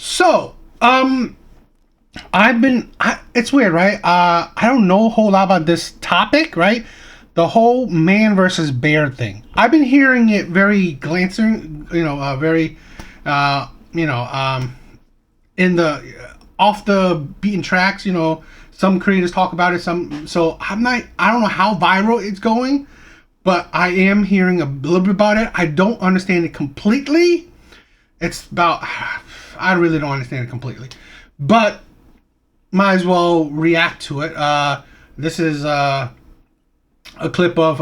So, it's weird, right? I don't know a whole lot about this topic, right? The whole man versus bear thing. I've been hearing it very glancing, very, in the off the beaten tracks. Some creators talk about it. So I don't know how viral it's going, but I am hearing a little bit about it. I don't understand it completely. I really don't understand it completely, but might as well react to it. This is a clip of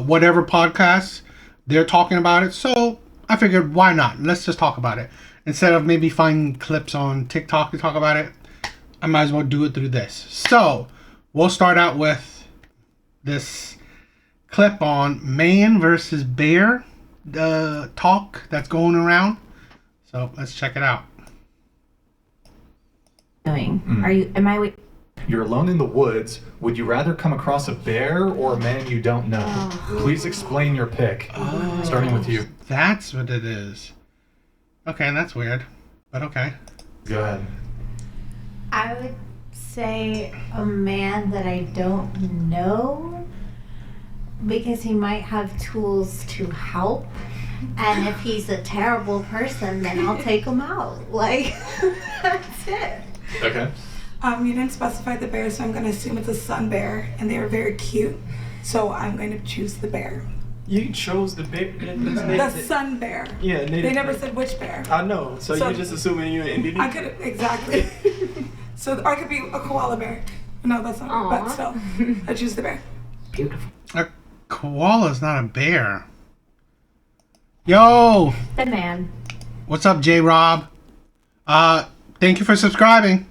whatever podcast they're talking about it. So I figured, why not? Let's just talk about it instead of maybe finding clips on TikTok to talk about it. I might as well do it through this. So we'll start out with this clip on man versus bear, the talk that's going around. So let's check it out. You're alone in the woods. Would you rather come across a bear or a man you don't know? Please explain your pick. Starting with you. That's what it is. Okay, that's weird, but okay. Go ahead. I would say a man that I don't know because he might have tools to help. And if he's a terrible person, then I'll take him out. Like, that's it. Okay. You didn't specify the bear, so I'm going to assume it's a sun bear, and they are very cute. So I'm going to choose the bear. You chose the bear. The sun bear. Yeah, They never said which bear. I know. So you're just assuming you're an NBD? I could exactly. So I could be a koala bear. No, that's not. Aww. But still, I choose the bear. Beautiful. A koala's not a bear. Yo, The man. what's up, J-Rob? Thank you for subscribing.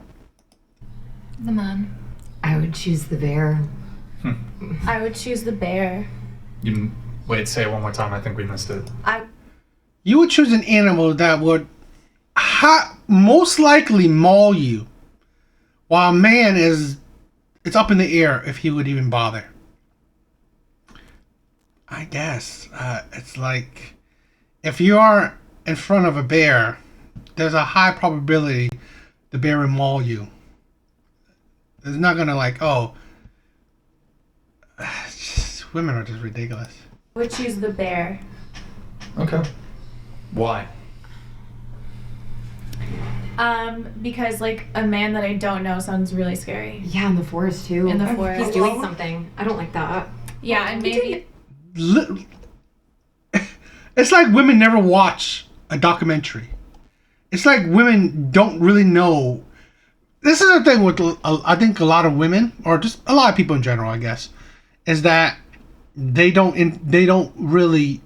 The man. I would choose the bear. I would choose the bear. Wait, say it one more time. I think we missed it. You would choose an animal that would most likely maul you, while a man it's up in the air if he would even bother. I guess it's like if you are in front of a bear, there's a high probability the bear will maul you. It's not gonna women are just ridiculous. I would choose the bear. Okay. Why? Because a man that I don't know sounds really scary. Yeah, in the forest too. In the He's forest. doing something. I don't like that. Yeah, and maybe It's like women never watch a documentary. It's like women don't really know. This is the thing with I think a lot of women, or just a lot of people in general, I guess, is that they don't really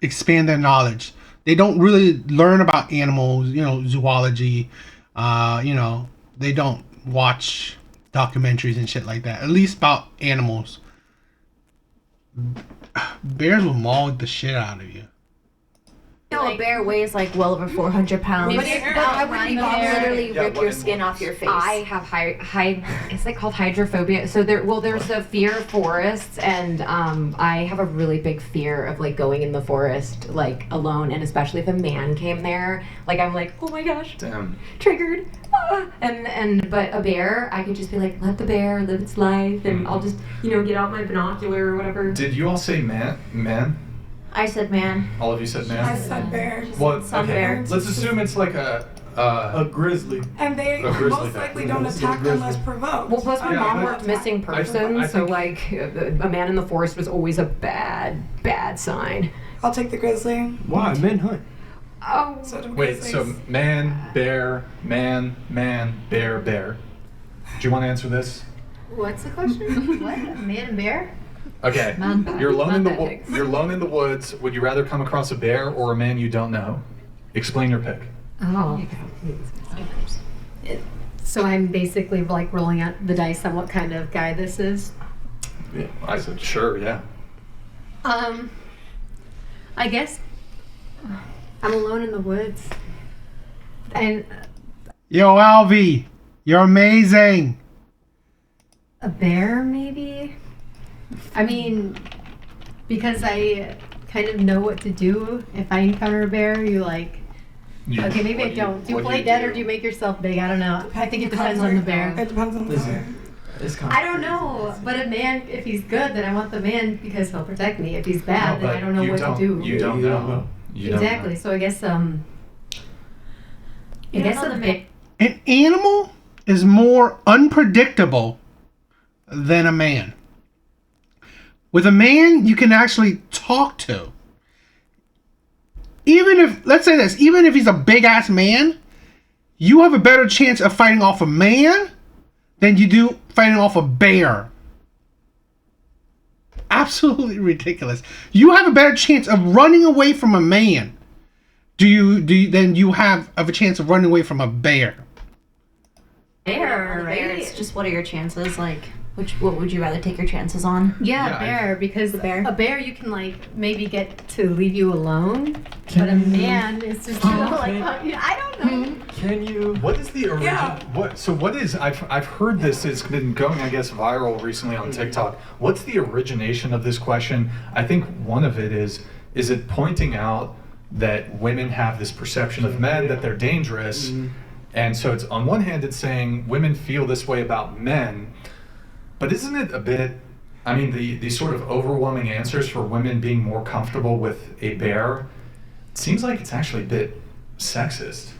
expand their knowledge. They don't really learn about animals, zoology. They don't watch documentaries and shit like that. At least about animals. Bears will maul the shit out of you. A bear weighs well over 400 pounds. Maybe I would literally rip what your is skin more? off your face. I have is it called hydrophobia? So there's a fear of forests, and I have a really big fear of going in the forest alone, and especially if a man came there. I'm like, oh my gosh, Damn. triggered. But a bear, I could just be let the bear live its life, and I'll just get out my binocular or whatever. Did you all say man? I said man. All of you said man? I said bear. What? Sun Okay. bear. Let's assume it's A grizzly. And they A grizzly most bear. likely don't It's a attack grizzly. unless provoked. Well, plus my Yeah, mom but- worked missing person, I so think- a man in the forest was always a bad sign. I'll take the grizzly. Why? Men hunt. Oh, So do Wait, grizzlies. so man, bear, bear. Do you want to answer this? What's the question? What? Man and bear? Okay. Man bag. You're alone Man in the bags. you're alone in the woods. Would you rather come across a bear or a man you don't know? Explain your pick. oh. So I'm basically rolling out the dice on what kind of guy this is. Yeah, I said sure. Yeah. I guess I'm alone in the woods. And Yo, Alvy, you're amazing. a bear, maybe? I mean, because I kind of know what to do if I encounter a bear. Okay, maybe I don't. Do you play dead or do you make yourself big? I don't know. I think it depends on the bear. It depends on the bear. It's kind I don't know, but a man, if he's good, then I want the man because he'll protect me. If he's bad, then I don't know what to do. You don't know. You don't Exactly. know. So I guess You a don't know the bit. An animal is more unpredictable than a man. With a man, you can actually talk to. Even if, let's say this, even if he's a big ass man, you have a better chance of fighting off a man than you do fighting off a bear. Absolutely ridiculous. You have a better chance of running away from a man than you have of a chance of running away from a bear. Bear, right? It's just what are your chances? Like, what would you rather take your chances on? Yeah, bear, because bear. a bear you can like maybe get to leave you alone, but a man is just I don't know. Can you? What is the original? What is? I've heard this has been going, I guess, viral recently on TikTok. What's the origination of this question? I think one of it is it pointing out that women have this perception of men that they're dangerous, and so it's on one hand it's saying women feel this way about men, but isn't it a bit? I mean, the sort of overwhelming answers for women being more comfortable with a bear. It seems like it's actually a bit sexist.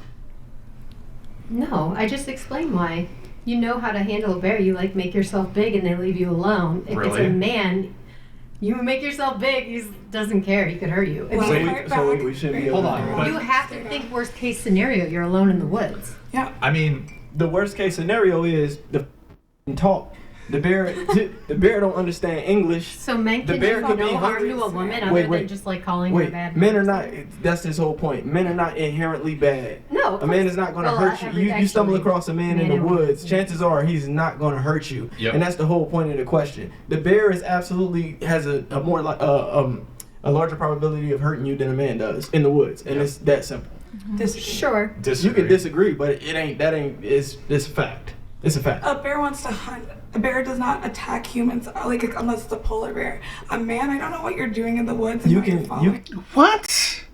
No, I just explained why. You know how to handle a bear. You like make yourself big and they leave you alone. If it's Really? a man, you make yourself big. He doesn't care. He could hurt you. If Well, you- So we should be. Hold on, but- you have to think worst case scenario. You're alone in the woods. Yeah. I mean, The worst case scenario is the talk. The bear don't understand English. So men The can bear do could be no harm hungry. to a woman other Wait. than just like calling her Wait, bad. men are names. not. That's his whole point. Men are not inherently bad. No, of A man course- is not going to well, hurt you. You stumble actually, across a man in men the and woods. women. Chances are he's not going to hurt you, Yep. and that's the whole point of the question. The bear is absolutely has a more like a larger probability of hurting you than a man does in the woods, and it's that simple. Sure. You disagree. can disagree, but it ain't. That ain't. It's a fact. It's a fact. A bear wants to hunt. A bear does not attack humans, like unless it's a polar bear. A man, I don't know what you're doing in the woods. And You what you're can. following. What?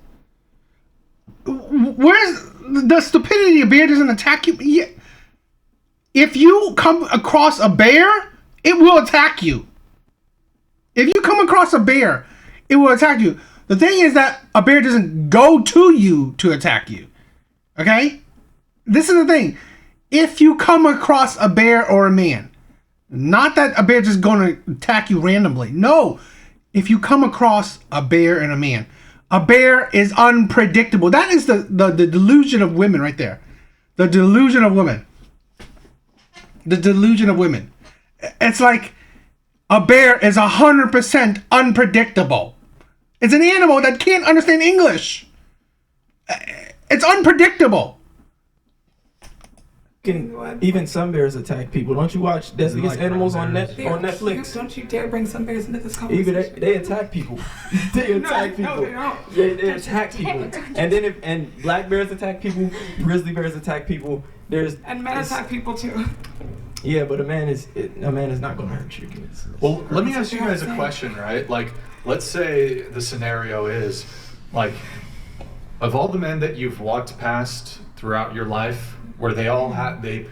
Where's the stupidity? A bear doesn't attack you. Yeah. If you come across a bear, it will attack you. If you come across a bear, it will attack you. The thing is that a bear doesn't go to you to attack you. Okay? This is the thing. If you come across a bear or a man, not that a bear just going to attack you randomly. No. If you come across a bear and a man, a bear is unpredictable. That is the delusion of women right there. The delusion of women. The delusion of women. It's like a bear is 100% unpredictable. It's an animal that can't understand English. It's unpredictable. Even some bears attack people. Don't you watch Deadliest Like Animals on bears. They are Netflix? cute. Don't you dare bring some bears into this Even conversation. they attack people. They attack no, people. they don't. Yeah, they attack people. And then and black bears attack people, grizzly bears attack people. And men attack people too. Yeah, but a man is not gonna hurt you. Well, let me ask you guys a question, right? Like, let's say the scenario is, like, of all the men that you've walked past throughout your life, where they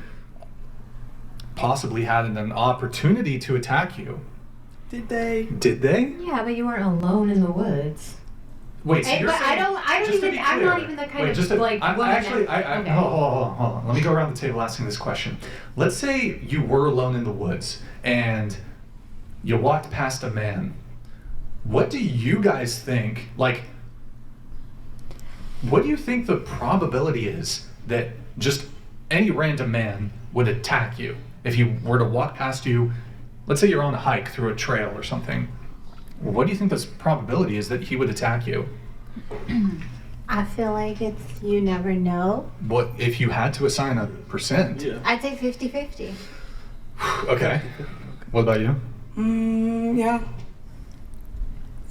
possibly had an opportunity to attack you. Did they? Did they? Yeah, but you weren't alone in the woods. Wait, so Hey, you're but saying, I don't just to even. be I'm not clear- even the kind wait, of just to- like I'm woman. actually, okay. hold on. Let me go around the table asking this question. Let's say you were alone in the woods and you walked past a man. What do you guys think? Like, what do you think the probability is that just any random man would attack you if he were to walk past you? Let's say you're on a hike through a trail or something. What do you think the probability is that he would attack you? I feel like it's you never know. What if you had to assign a percent? Yeah. I'd say 50-50. Okay. What about you? Yeah.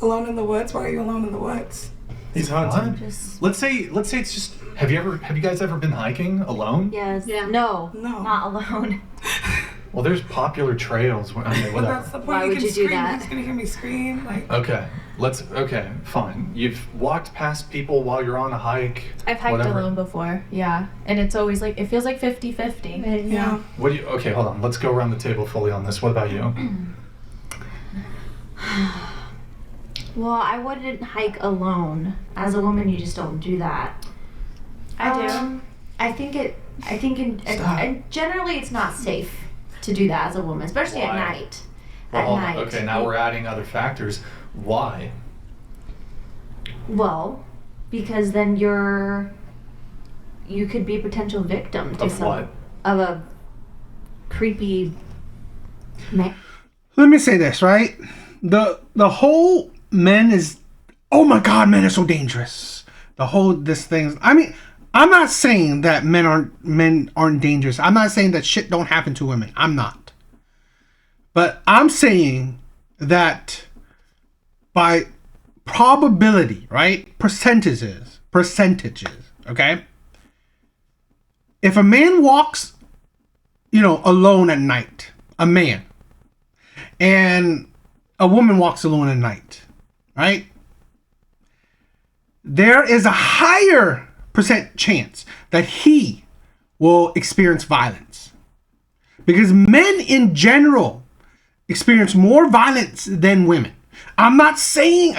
Alone in the woods? Why are you alone in the woods? He's hunting. Just Let's say it's just. Have you guys ever been hiking alone? yes. Yeah. No. No. Not alone. Well, there's popular trails. Okay, But whatever. that's the point. Why you would can you do scream. that? Who's gonna hear me scream? Like, Okay, fine. You've walked past people while you're on a hike. I've hiked whatever. alone before, yeah. And it's always like, it feels like 50-50. yeah. What do you? Okay, hold on. Let's go around the table fully on this. What about you? Well, I wouldn't hike alone. As a woman, you just don't do that. I do. I think Stop. and generally it's not safe to do that as a woman, especially at Why? night. Well, At hold on. night. Okay, now we're adding other factors. Why? Well, because then you could be a potential victim to Of what? of a creepy man. Let me say this, right? The whole men is, oh my God, men are so dangerous. The whole this thing. I mean, I'm not saying that men aren't dangerous. I'm not saying that shit don't happen to women. I'm not. But I'm saying that by probability, right? Percentages, okay? If a man walks, alone at night, a man, and a woman walks alone at night, right? There is a higher percent chance that he will experience violence. Because men in general experience more violence than women. I'm not saying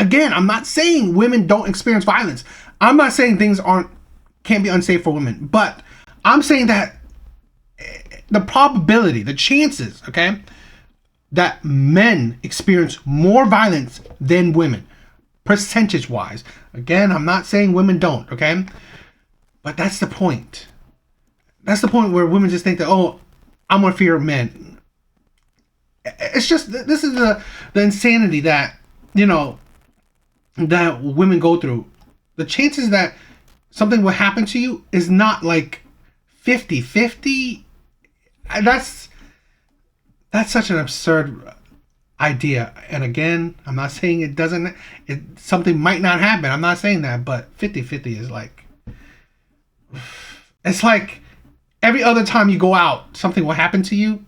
women don't experience violence. I'm not saying things can't be unsafe for women. But I'm saying that the probability, the chances, okay, that men experience more violence than women, percentage-wise. Again, I'm not saying women don't, okay? But that's the point. That's the point where women just think that, oh, I'm gonna fear men. It's just, this is the insanity that, that women go through. The chances that something will happen to you is not like 50-50. That's such an absurd idea. And again, I'm not saying something might not happen. I'm not saying that, but 50-50 is like, it's like every other time you go out, something will happen to you.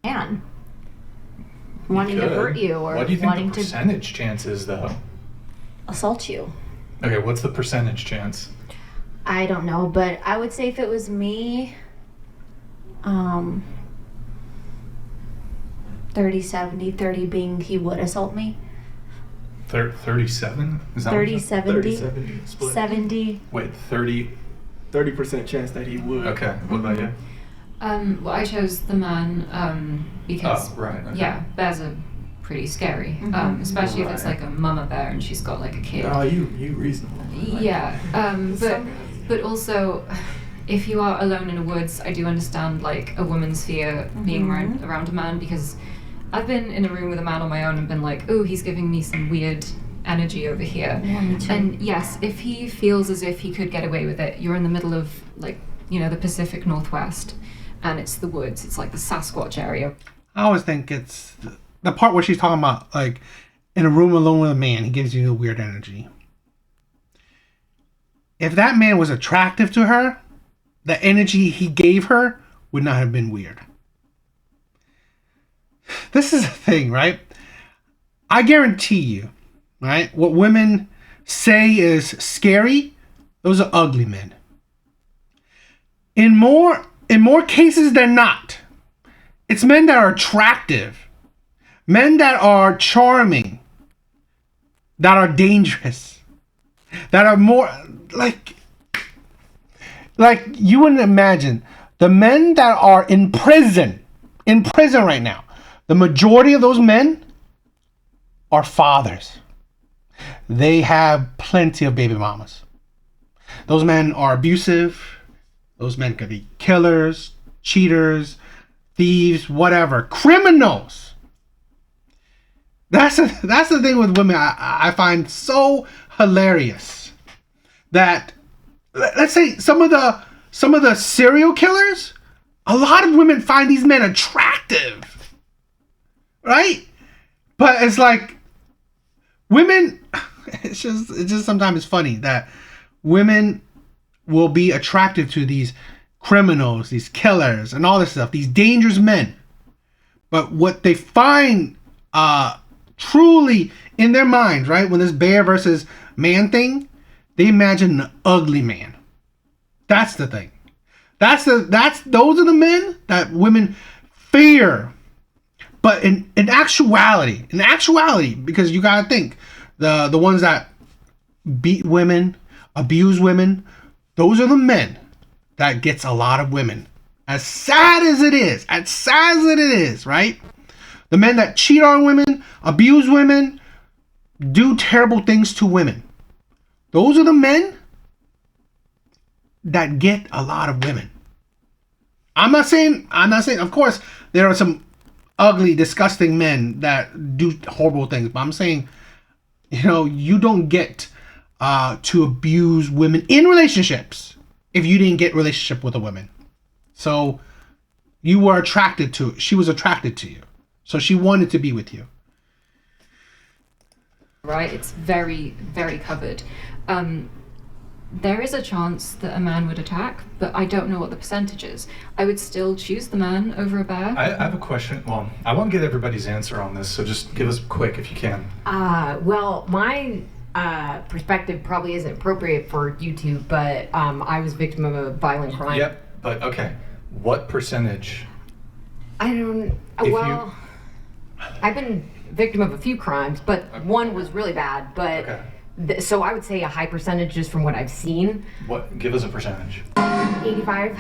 Man. Wanting to Good. hurt you or What do you think wanting the to percentage chance is, though? assault you. Okay, what's the percentage chance? I don't know, but I would say if it was me, 30-70, 30 being he would assault me. 37? Is that 30, what- 70, 30-70 split. 70. Wait, 30. 30% chance that he would. Okay, what about you? Well, I chose the man because Oh, right. Okay. yeah, bears are pretty scary, especially if it's Right. like a mama bear and she's got like a kid. Oh, you reasonable. Yeah, but also, if you are alone in the woods, I do understand like a woman's fear being around a man, because I've been in a room with a man on my own and been like, oh, he's giving me some weird energy over here. Yeah, me too. And yes, if he feels as if he could get away with it, you're in the middle of like, the Pacific Northwest, and it's the woods. It's like the Sasquatch area. I always think it's the part where she's talking about, like, in a room alone with a man, he gives you a weird energy. If that man was attractive to her, the energy he gave her would not have been weird. This is the thing, right? I guarantee you, right? What women say is scary, those are ugly men. In more cases than not, it's men that are attractive, men that are charming, that are dangerous, that are more like you wouldn't imagine. The men that are in prison right now, the majority of those men are fathers. They have plenty of baby mamas. Those men are abusive. Those men could be killers, cheaters, thieves, whatever, criminals. That's the thing with women I find so hilarious. That, let's say some of the serial killers, a lot of women find these men attractive, right? But it's like women. It's just sometimes it's funny that women will be attracted to these criminals, these killers, and all this stuff, these dangerous men. But what they find truly in their minds, right, when this bear versus man thing, they imagine an ugly man. That's the thing. Those are the men that women fear. But in actuality, because you gotta think, the ones that beat women, abuse women, those are the men that gets a lot of women. As sad as it is, right? The men that cheat on women, abuse women, do terrible things to women. Those are the men that get a lot of women. I'm not saying, of course, there are some ugly, disgusting men that do horrible things, but I'm saying, you don't get to abuse women in relationships if you didn't get a relationship with a woman. So you were attracted to it. She was attracted to you. So she wanted to be with you. Right? It's very, very covered. There is a chance that a man would attack, but I don't know what the percentage is. I would still choose the man over a bear. I have a question. Well, I won't get everybody's answer on this, so just give us quick if you can. Well, my perspective probably isn't appropriate for YouTube, but I was victim of a violent crime. Yep, but okay. What percentage? I've been victim of a few crimes, but one was really bad. But so I would say a high percentage just from what I've seen. Give us a percentage. 85.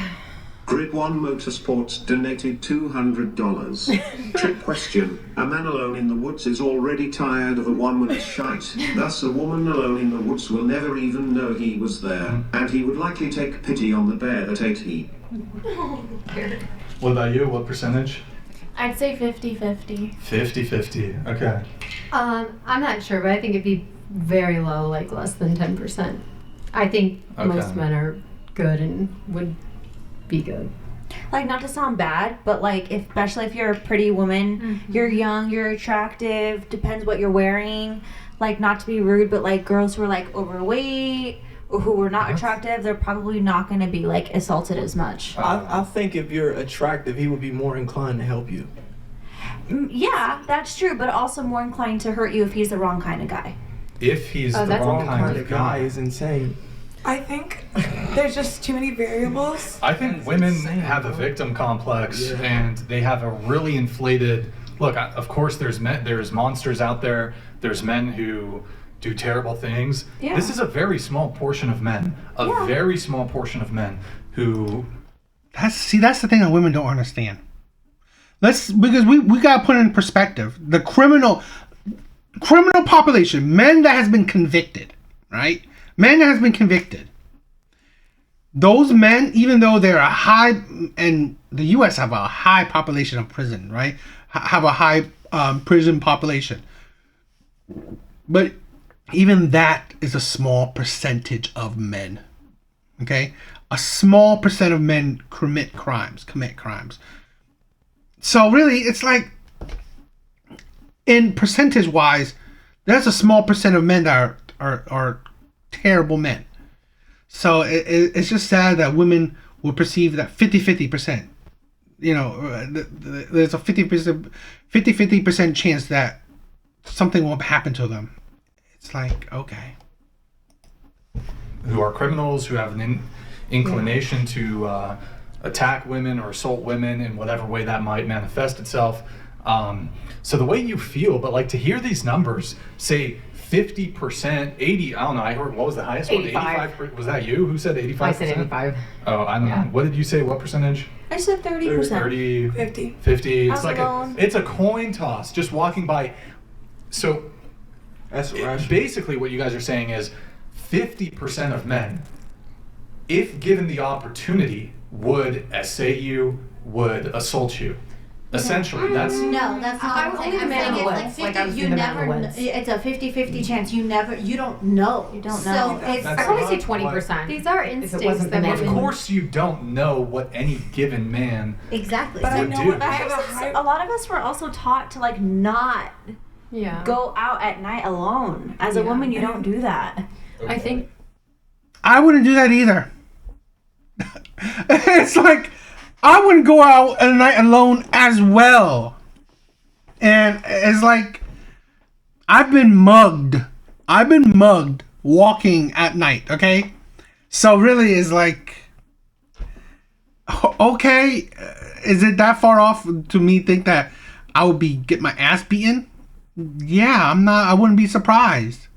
Grid One Motorsports donated $200. Trick question. A man alone in the woods is already tired of a woman's shite. Thus a woman alone in the woods will never even know he was there. And he would likely take pity on the bear that ate he. What about you? What percentage? I'd say 50-50. 50-50. Okay. I'm not sure, but I think it'd be very low, like less than 10%. I think most men are good and would be good. Like, not to sound bad, but like, especially if you're a pretty woman, you're young, you're attractive, depends what you're wearing. Like, not to be rude, but like girls who are like overweight or who are not attractive, they're probably not going to be like assaulted as much. I think if you're attractive, he would be more inclined to help you. Yeah, that's true, but also more inclined to hurt you if he's the wrong kind of guy. If he's the wrong kind of guy is insane. I think there's just too many variables. I think women have a victim complex, and they have a really inflated look. Of course, there's monsters out there. There's men who do terrible things. Yeah. This is a very small portion of men. Very small portion of men who. That's the thing that women don't understand. Because we gotta put it in perspective. The criminal population, men that has been convicted, right? Men that has been convicted. Those men, even though they're a high, and the U.S. have a high population of prison, right? Have a high prison population. But even that is a small percentage of men. Okay? A small percent of men commit crimes. So really, it's like, in percentage wise, there's a small percent of men that are terrible men. So it's just sad that women will perceive that 50-50%. There's a 50% chance that something won't happen to them. It's like, okay. Who are criminals, who have an inclination to attack women or assault women in whatever way that might manifest itself. So the way you feel, but like to hear these numbers, say 50%, 80, I don't know, I heard, what was the highest 85. one? 85%? Was that you? Who said 85%? I said 85. Oh, I don't know. What did you say? What percentage? I said 30%. 30, 50. 50. It's like it's a coin toss, just walking by. So that's basically what you guys are saying is 50% of men, if given the opportunity, would essay you, would assault you. Essentially, that's that's not what I'm saying. I'm saying it's like 50. You never. It's a 50-50 chance. You don't know. You don't know. I'd probably say 20%. These are instincts that of course you don't know what any given man exactly. But I know what a lot of us were also taught to like not go out at night alone. As a woman, you don't do that. I think I wouldn't do that either. It's like I wouldn't go out at night alone as well. And it's like I've been mugged walking at night, okay? So really it's like, okay, is it that far off to me think that I would get my ass beaten? Yeah, I wouldn't be surprised.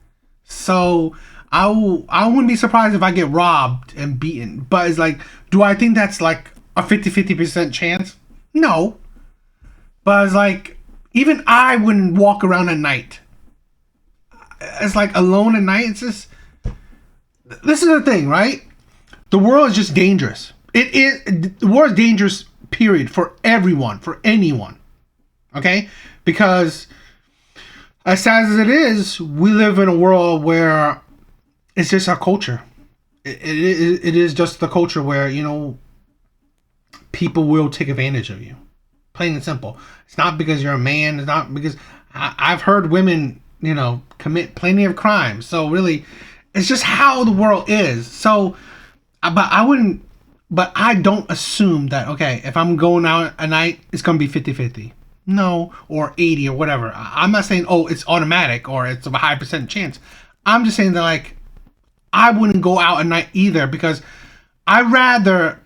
So I wouldn't be surprised if I get robbed and beaten. But it's like, do I think that's like a 50% chance? No. But it's like, even I wouldn't walk around at night. It's like alone at night. It's just, this is the thing, right? The world is just dangerous. The world is dangerous, period, for everyone, for anyone. Okay? Because as sad as it is, we live in a world where it's just our culture. It is just the culture where, you know, people will take advantage of you. Plain and simple. It's not because you're a man. It's not because I've heard women, you know, commit plenty of crimes. So really, it's just how the world is. So, but I don't assume that, okay, if I'm going out at night, it's going to be 50-50. No, or 80 or whatever. I'm not saying, oh, it's automatic or it's a high percent chance. I'm just saying that, like, I wouldn't go out at night either because I'd rather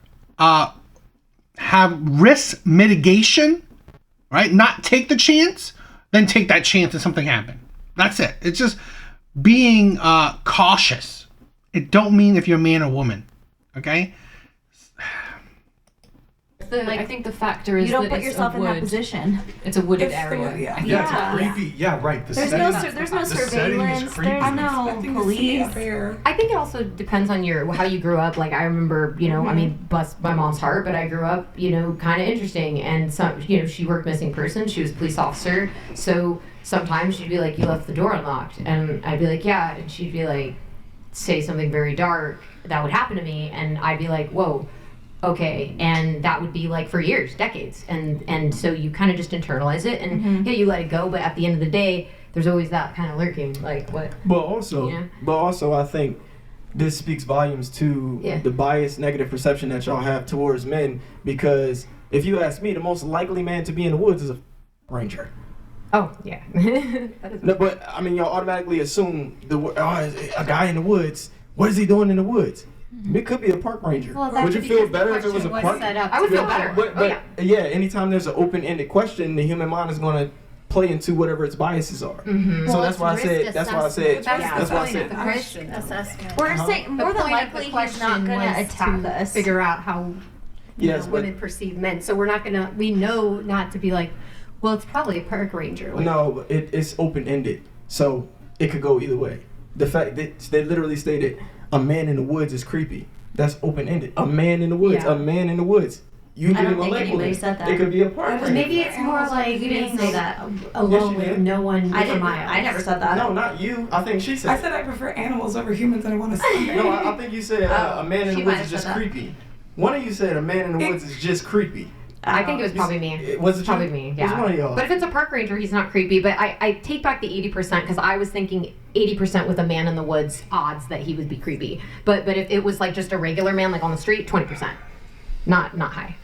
have risk mitigation, right? Not take the chance, than take that chance and something happen. That's it. It's just being cautious. It don't mean if you're a man or woman, okay? I think the factor is you don't that put it's yourself a in that wood. position. It's a wooded It's area. wood, yeah. I think Yeah, that's it's creepy. Yeah, right. The There's setting, no the setting is surveillance. creepy. There's no Expecting to see a police. bear. I think it also depends on how you grew up. Like I remember, you know, I mean, bless my mom's heart, but I grew up, you know, kind of interesting. And some, you know, she worked missing person. She was a police officer. So sometimes she'd be like, "You left the door unlocked," and I'd be like, "Yeah," and she'd be like, say something very dark that would happen to me, and I'd be like, "Whoa." Okay, and that would be like for years, decades, and so you kind of just internalize it, and yeah, you let it go. But at the end of the day, there's always that kind of lurking, like what. But also, I think this speaks volumes to the biased, negative perception that y'all have towards men. Because if you ask me, the most likely man to be in the woods is a ranger. Oh yeah. No, but I mean, y'all automatically assume a guy in the woods. What is he doing in the woods? It could be a park ranger. Well, Would you feel better if it was a park? I would feel better. But yeah, anytime there's an open-ended question, the human mind is going to play into whatever its biases are. Mm-hmm. So Well, that's why I said. That's why I said. That's why I said. the question assessment. We're saying more than likely he's not going to attack us. Figure out how Yes, but women perceive men. So we're not gonna. We know not to be like, well, it's probably a park ranger. Like, no, it's open-ended, so it could go either way. The fact that they literally stated a man in the woods is creepy. That's open-ended. A man in the woods. Yeah. A man in the woods. You I can don't even think label anybody it. said that. It could be a park ranger. Maybe it's more like You didn't say that. alone Yes, you with did. no one I for didn't. miles. I never said that. No, not you. I think she said. I said I prefer animals over humans and I want to see No, I think you said a man in she the might woods is have just said that. creepy. One of you said a man in the woods is just creepy. I think it was probably me. Was it Probably you? me, It was yeah. one of y'all. But if it's a park ranger, he's not creepy. But I take back the 80% because I was thinking 80% with a man in the woods odds that he would be creepy. But if it was like just a regular man like on the street, 20%, not high.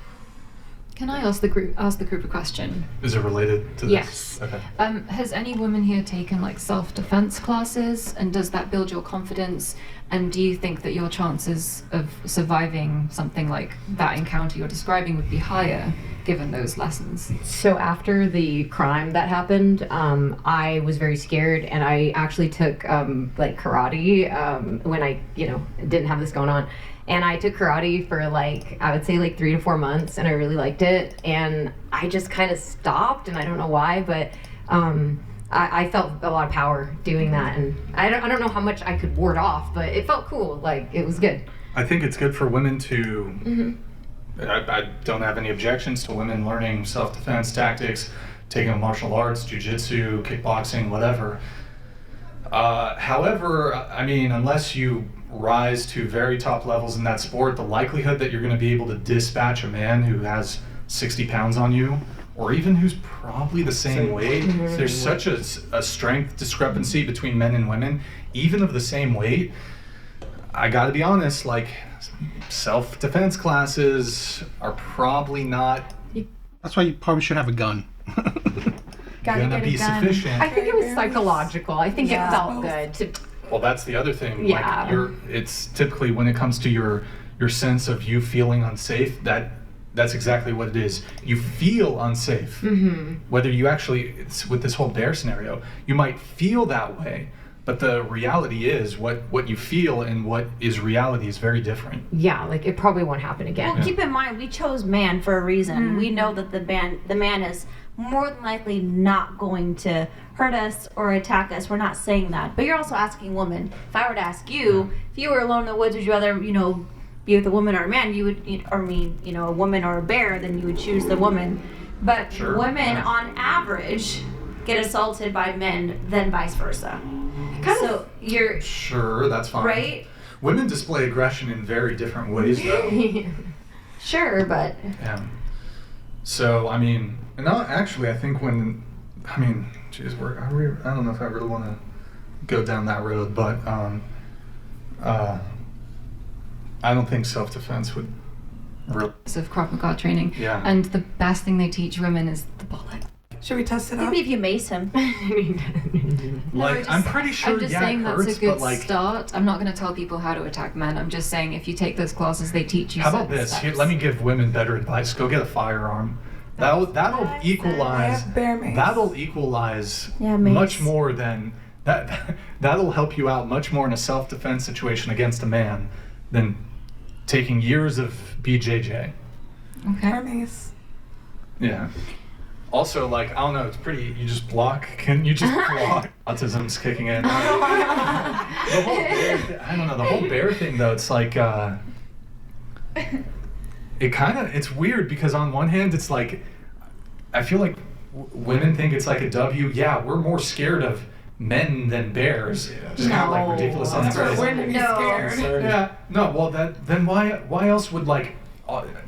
Can I ask the group a question? Is it related to this? Yes. Okay. Has any woman here taken like self-defense classes, and does that build your confidence? And do you think that your chances of surviving something like that encounter you're describing would be higher given those lessons? So after the crime that happened, I was very scared, and I actually took like karate when I didn't have this going on. And I took karate for like, I would say like 3 to 4 months, and I really liked it. And I just kind of stopped, and I don't know why, but I felt a lot of power doing that. And I don't know how much I could ward off, but it felt cool. Like, it was good. I think it's good for women to. I don't have any objections to women learning self-defense tactics, taking martial arts, jiu-jitsu, kickboxing, whatever. However, I mean, unless you rise to very top levels in that sport, the likelihood that you're going to be able to dispatch a man who has 60 pounds on you, or even who's probably the same weight, there's such a strength discrepancy between men and women, even of the same weight. I gotta be honest, like, self-defense classes are probably not That's why you probably should have a gun. gonna be sufficient. I think it was psychological. I think it felt good to. Well, that's the other thing. Yeah. Like, it's typically when it comes to your sense of you feeling unsafe, that's exactly what it is. You feel unsafe. Whether you actually, with this whole bear scenario, you might feel that way, but the reality is what you feel and what is reality is very different. Yeah, like it probably won't happen again. Well, keep in mind, we chose man for a reason. We know that the man is more than likely not going to hurt us or attack us. We're not saying that. But you're also asking women. If I were to ask you, if you were alone in the woods, would you rather, be with a woman or a man? You would, a woman or a bear, then you would choose the woman. But women, on average, get assaulted by men than vice versa. So you're... Sure, that's fine. Right? Women display aggression in very different ways, though. Sure, but... Yeah. So, I mean, actually, I think I don't know if I really want to go down that road, but I don't think self-defense would really... Of Krav Maga training. Yeah. And the best thing they teach women is the bullet. Should we test it out? Maybe if you mace him. I'm pretty sure, I'm just saying it hurts, that's a good but like... start. I'm not going to tell people how to attack men. I'm just saying if you take those classes, they teach you How about certain this? steps. Here, let me give women better advice. Go get a firearm. That'll equalize. That'll equalize much more than that. That'll help you out much more in a self-defense situation against a man than taking years of BJJ. Okay. Yeah. Also, like, I don't know, it's pretty, you just block. Can you just block? Autism's kicking in. The whole bear thing, though, it's like, it's weird because on one hand, it's like, I feel like women think it's like a W. Yeah, we're more scared of men than bears. Just kind of like ridiculous on the Women be scared. Yeah. No, well, then why else would, like,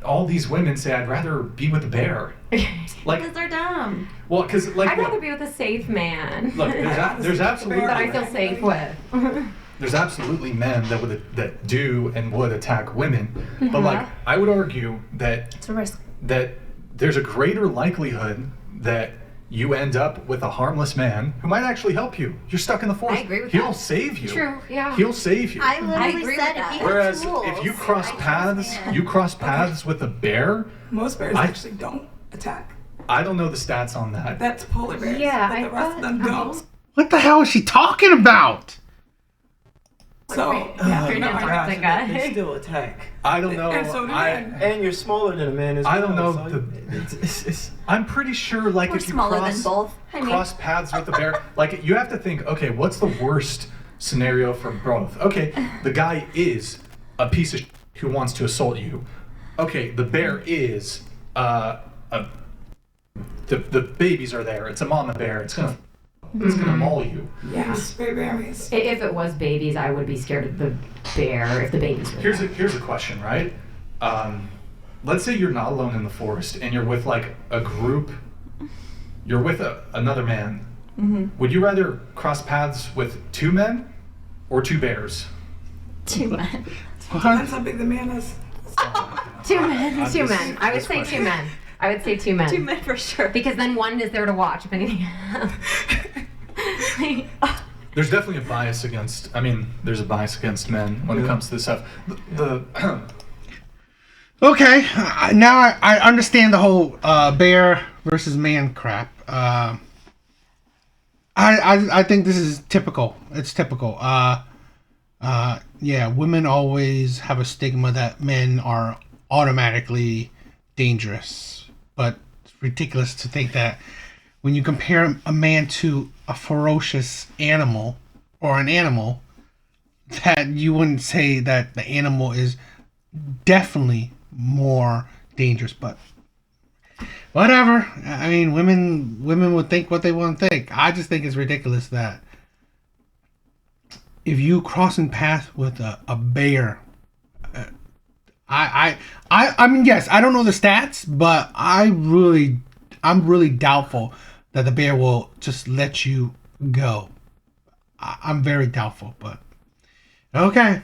all these women say, I'd rather be with a bear? Like, because they're dumb. Well, because like I'd rather be with a safe man. Look, there's absolutely that I feel safe with. There's absolutely men that do and would attack women, but like I would argue that it's a risk. That there's a greater likelihood that you end up with a harmless man who might actually help you. You're stuck in the forest. I agree with He'll save you. True, yeah. He'll save you. I literally said if he Whereas had tools, if you cross paths with a bear, most bears actually don't attack. I don't know the stats on that. That's polar bears. Yeah, but the rest of them don't. What the hell is she talking about? So they still attack. I don't know. And so do And you're smaller than a man as well. I don't know. So I'm pretty sure, like, We're if you smaller than both. cross paths with a bear, like, you have to think, okay, what's the worst scenario for both? Okay, the guy is a piece of who wants to assault you. Okay, the bear is the babies are there. It's a mama bear. It's gonna maul you. Yeah, babies. If it was babies, I would be scared of the bear if the babies were there. Here's a question, right? Let's say you're not alone in the forest and you're with like a group. You're with another man. Would you rather cross paths with 2 men or 2 bears? 2 men. Depends how big the man is. 2 men. 2 men. I would say 2 men. I would say 2 men. 2 men for sure. Because then one is there to watch if anything happens. There's definitely a bias against. There's a bias against men when it comes to this stuff. Okay, now I understand the whole bear versus man crap. I think this is typical. It's typical. Yeah, women always have a stigma that men are automatically dangerous, but it's ridiculous to think that when you compare a man to a ferocious animal or an animal, that you wouldn't say that the animal is definitely more dangerous. But whatever. Women would think what they want to think. I just think it's ridiculous that if you crossing paths with a bear, yes, I don't know the stats, but I'm really doubtful that the bear will just let you go. I'm very doubtful, but okay.